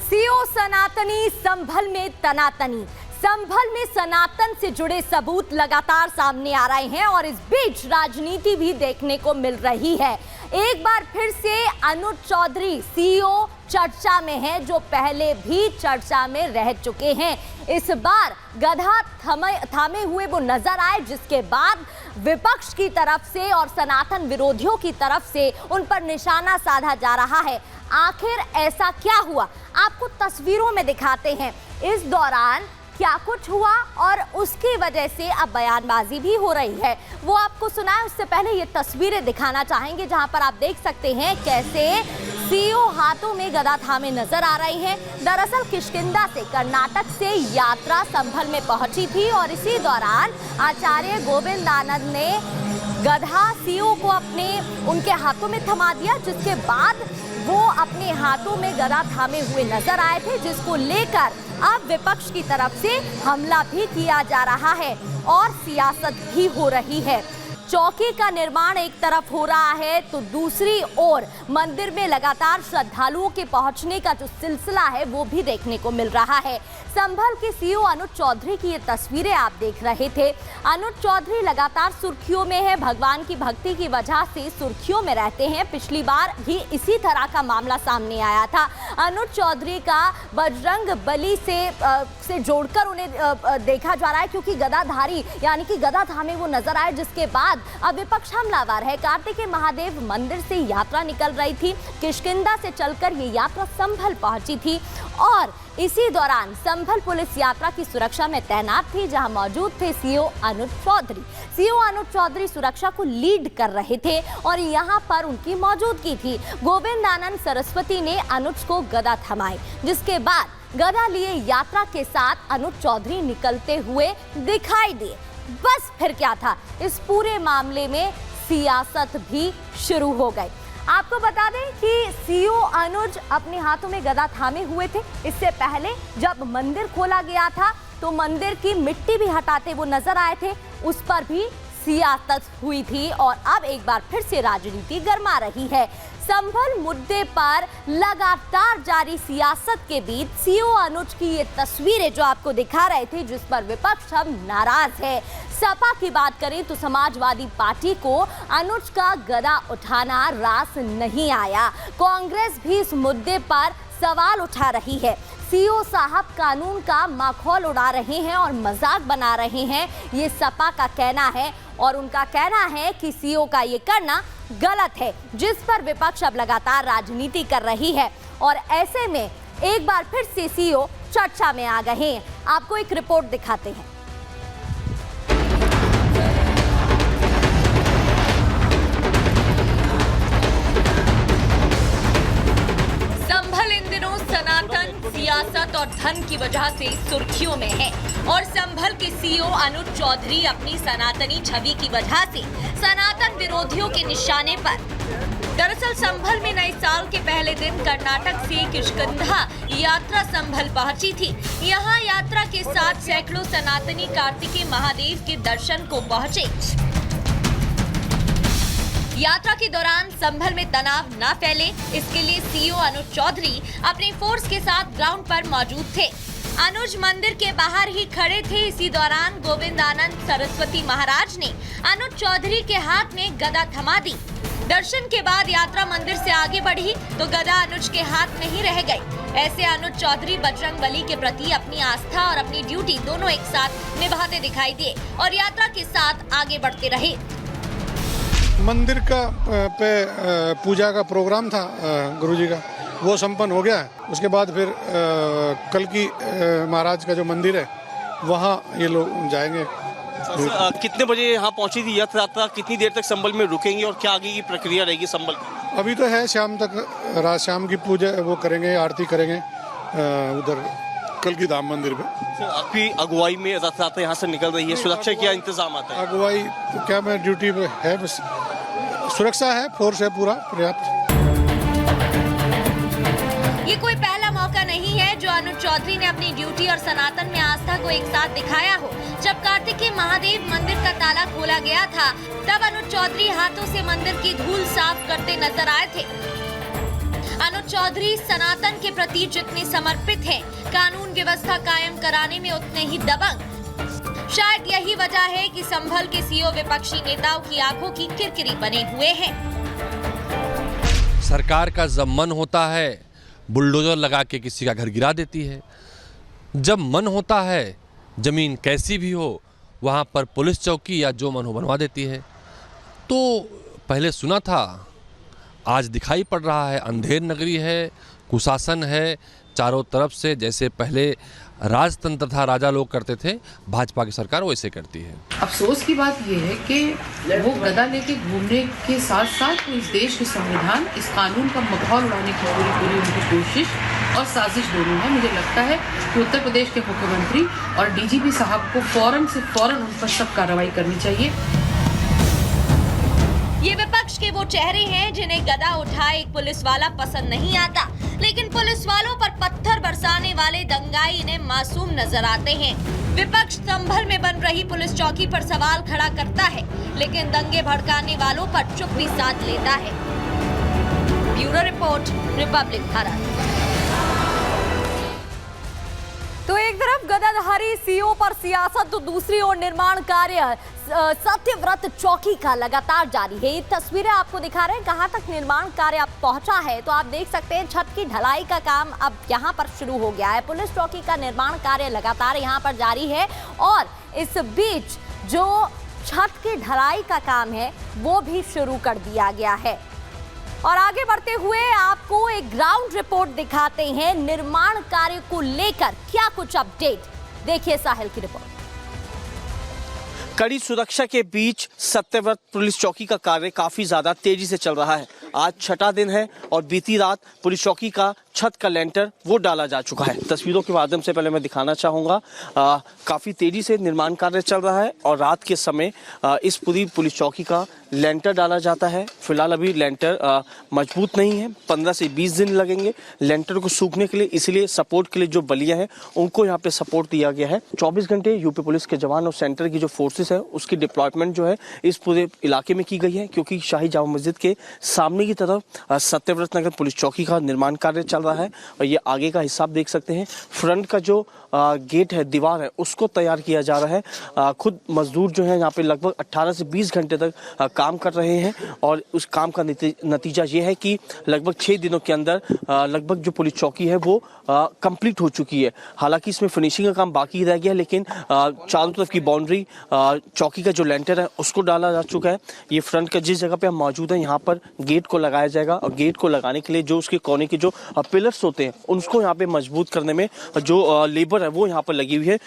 CO सनातनी, संभल में तनातनी। संभल में सनातन से जुड़े सबूत लगातार सामने आ रहे हैं और इस बीच राजनीति भी देखने को मिल रही है। एक बार फिर से अनुज चौधरी सीओ चर्चा में हैं, जो पहले भी चर्चा में रह चुके हैं। इस बार गधा थामे हुए वो नजर आए, जिसके बाद विपक्ष की तरफ से और सनातन विरोधियों की तरफ से उन पर निशाना साधा जा रहा है। आखिर ऐसा क्या हुआ, आपको तस्वीरों में दिखाते हैं। इस दौरान क्या कुछ हुआ और उसकी वजह से अब बयानबाजी भी हो रही है, वो आपको सुनाए। उससे पहले ये तस्वीरें दिखाना चाहेंगे, जहां पर आप देख सकते हैं कैसे सीओ हाथों में गदा थामे नजर आ रही हैं। दरअसल किष्किंधा से कर्नाटक से यात्रा संभल में पहुंची थी और इसी दौरान आचार्य गोविंदानंद ने गधा सीओ को उनके हाथों में थमा दिया, जिसके बाद वो अपने हाथों में गदा थामे हुए नजर आए थे, जिसको लेकर अब विपक्ष की तरफ से हमला भी किया जा रहा है और सियासत भी हो रही है। चौकी का निर्माण एक तरफ हो रहा है तो दूसरी ओर मंदिर में लगातार श्रद्धालुओं के पहुंचने का जो सिलसिला है वो भी देखने को मिल रहा है। संभल के सीओ अनुज चौधरी की ये तस्वीरें आप देख रहे थे। अनुज चौधरी लगातार सुर्खियों में है, भगवान की भक्ति की वजह से सुर्खियों में रहते हैं। पिछली बार भी इसी तरह का मामला सामने आया था। अनुज चौधरी का बजरंग बली से जोड़कर उन्हें देखा जा रहा है, क्योंकि गदाधारी यानी कि गदा थामे वो नजर आए, जिसके बाद अब विपक्ष हमलावर है। कार्तिकेय महादेव मंदिर से यात्रा निकल रही थी, किष्किंधा से चलकर ये यात्रा संभल पहुंची थी और इसी दौरान संभल पुलिस यात्रा की सुरक्षा में तैनात थी, जहां मौजूद थे सीओ अनुज चौधरी। सीओ अनुज चौधरी सुरक्षा को लीड कर रहे थे और यहां पर उनकी मौजूदगी थी। गोविंदानंद सरस्वती ने अनुज को गदा थमाई, जिसके बाद गदा लिए यात्रा के साथ अनुज चौधरी निकलते हुए दिखाई दिए। बस फिर क्या था, इस पूरे मामले में सियासत भी शुरू हो गई। आपको बता दें कि सीओ अनुज अपने हाथों में गदा थामे हुए थे। इससे पहले जब मंदिर खोला गया था तो मंदिर की मिट्टी भी हटाते वो नजर आए थे, उस पर भी सियासत हुई थी और अब एक बार फिर से राजनीति गर्मा रही है। संभल मुद्दे पर लगातार जारी सियासत के बीच सीओ अनुज की ये तस्वीरें जो आपको दिखा रहे थे, जिस पर विपक्ष अब नाराज है। सपा की बात करें तो समाजवादी पार्टी को अनुज का गदा उठाना रास नहीं आया। कांग्रेस भी इस मुद्दे पर सवाल उठा रही है। सीओ साहब कानून का माखौल उड़ा रहे हैं और मजाक बना रहे हैं, ये सपा का कहना है और उनका कहना है कि सीओ का ये करना गलत है, जिस पर विपक्ष अब लगातार राजनीति कर रही है और ऐसे में एक बार फिर से सीओ चर्चा में आ गए हैं। आपको एक रिपोर्ट दिखाते हैं। सनातन सियासत और धन की वजह से सुर्खियों में है और संभल के सीओ अनुज चौधरी अपनी सनातनी छवि की वजह से सनातन विरोधियों के निशाने पर। दरअसल संभल में नए साल के पहले दिन कर्नाटक से किष्किंधा यात्रा संभल पहुंची थी। यहां यात्रा के साथ सैकड़ों सनातनी कार्तिकेय महादेव के दर्शन को पहुंचे। यात्रा के दौरान संभल में तनाव न फैले, इसके लिए सीओ अनुज चौधरी अपनी फोर्स के साथ ग्राउंड पर मौजूद थे। अनुज मंदिर के बाहर ही खड़े थे। इसी दौरान गोविंदानंद सरस्वती महाराज ने अनुज चौधरी के हाथ में गदा थमा दी। दर्शन के बाद यात्रा मंदिर से आगे बढ़ी तो गदा अनुज के हाथ में ही रह गई। ऐसे अनुज चौधरी बजरंग बली के प्रति अपनी आस्था और अपनी ड्यूटी दोनों एक साथ निभाते दिखाई दिए और यात्रा के साथ आगे बढ़ते रहे। मंदिर का पे पूजा का प्रोग्राम था गुरुजी का, वो संपन्न हो गया है। उसके बाद फिर कल की महाराज का जो मंदिर है वहाँ ये लोग जाएंगे। कितने बजे यहाँ पहुँची थी यथ यात्रा, कितनी देर तक संभल में रुकेंगे और क्या आगे की प्रक्रिया रहेगी संभल की? अभी तो है शाम तक, रात शाम की पूजा वो करेंगे, आरती करेंगे उधर कल की धाम मंदिर पे। आपकी अगुवाई में रथ यात्रा यहाँ से निकल रही है, सुरक्षा क्या इंतजाम आता है? अगुवाई तो क्या, मैं ड्यूटी पे है, बस सुरक्षा है, फोर्स है पूरा पर्याप्त। ये कोई पहला मौका नहीं है जो अनुज चौधरी ने अपनी ड्यूटी और सनातन में आस्था को एक साथ दिखाया हो। जब कार्तिकेय महादेव मंदिर का ताला खोला गया था तब अनुज चौधरी हाथों से मंदिर की धूल साफ करते नजर आए थे। अनुज चौधरी सनातन के प्रति जितने समर्पित हैं, कानून व्यवस्था कायम कराने में उतने ही दबंग। शायद यही वजह है कि संभल के सीओ विपक्षी नेताओं की आंखों की किरकिरी बने हुए हैं। सरकार का जब मन होता है बुलडोजर लगा के किसी का घर गिरा देती है, जब मन होता है जमीन कैसी भी हो वहाँ पर पुलिस चौकी या जो मन हो बनवा देती है। तो पहले सुना था, आज दिखाई पड़ रहा है अंधेर नगरी है, कुशासन है चारों तरफ से। जैसे पहले राजतंत्र था, राजा लोग करते थे, भाजपा की सरकार वैसे करती है। अफसोस की बात यह है कि वो गदा लेके घूमने के साथ साथ इस देश के संविधान, इस कानून का मखौल उड़ाने की पूरी उनकी कोशिश और साजिश दोनों है। मुझे लगता है कि उत्तर प्रदेश के मुख्यमंत्री और डीजीपी साहब को फौरन उन पर सख्त कार्रवाई करनी चाहिए। ये विपक्ष के वो चेहरे हैं जिन्हें गदा उठाए एक पुलिस वाला पसंद नहीं आता, लेकिन पुलिस वालों पर पत्थर बरसाने वाले दंगाई इन्हें मासूम नजर आते हैं। विपक्ष संभल में बन रही पुलिस चौकी पर सवाल खड़ा करता है, लेकिन दंगे भड़काने वालों पर चुप्पी साध लेता है। Bureau report, Republic Bharat. तो एक तरफ गदाधारी सीओ पर सियासत, तो दूसरी ओर निर्माण कार्य सत्यव्रत चौकी का लगातार जारी है। ये तस्वीरें आपको दिखा रहे हैं कहां तक निर्माण कार्य अब पहुंचा है। तो आप देख सकते हैं छत की ढलाई का काम अब यहां पर शुरू हो गया है। पुलिस चौकी का निर्माण कार्य लगातार यहां पर जारी है और इस बीच जो छत की ढलाई का काम है वो भी शुरू कर दिया गया है। और आगे बढ़ते हुए आपको एक ग्राउंड रिपोर्ट दिखाते हैं निर्माण कार्य को लेकर क्या कुछ अपडेट। देखिए साहिल की रिपोर्ट। कड़ी सुरक्षा के बीच सत्यव्रत पुलिस चौकी का कार्य काफी ज्यादा तेजी से चल रहा है। आज छठा दिन है और बीती रात पुलिस चौकी का छत का लेंटर वो डाला जा चुका है। तस्वीरों के माध्यम से पहले मैं दिखाना चाहूंगा, काफी तेजी से निर्माण कार्य चल रहा है और रात के समय इस पूरी पुलिस चौकी का लेंटर डाला जाता है। फिलहाल अभी लेंटर मजबूत नहीं है, 15 से 20 दिन लगेंगे लेंटर को सूखने के लिए, इसलिए सपोर्ट के लिए जो बलिया है उनको यहाँ पे सपोर्ट दिया गया है। 24 घंटे यूपी पुलिस के जवान और सेंटर की जो फोर्सेस है उसकी डिप्लॉयमेंट जो है इस पूरे इलाके में की गई है, क्योंकि शाही जामा मस्जिद के सामने की तरफ सत्यव्रत नगर पुलिस चौकी का निर्माण कार्य चल रहा है। और ये आगे का हिस्सा आप देख सकते हैं, फ्रंट का जो गेट है, दीवार है, उसको तैयार किया जा रहा है। खुद मजदूर जो है यहाँ पे लगभग 18 से 20 घंटे तक काम कर रहे हैं और उस काम का नतीजा ये है कि लगभग 6 दिनों के अंदर लगभग जो पुलिस चौकी है वो कंप्लीट हो चुकी है। हालांकि इसमें फिनिशिंग का काम बाकी रह गया है, लेकिन चारों तरफ की बाउंड्री, चौकी का जो लेंटर है उसको डाला जा चुका है। ये फ्रंट का जिस जगह पे हम मौजूद हैं यहाँ पर गेट को लगाया जाएगा और गेट को लगाने के लिए जो उसके कोने के जो पिलर्स होते हैं उसको यहाँ पे मजबूत करने में जो लेबर है वो यहाँ पर लगी हुई है।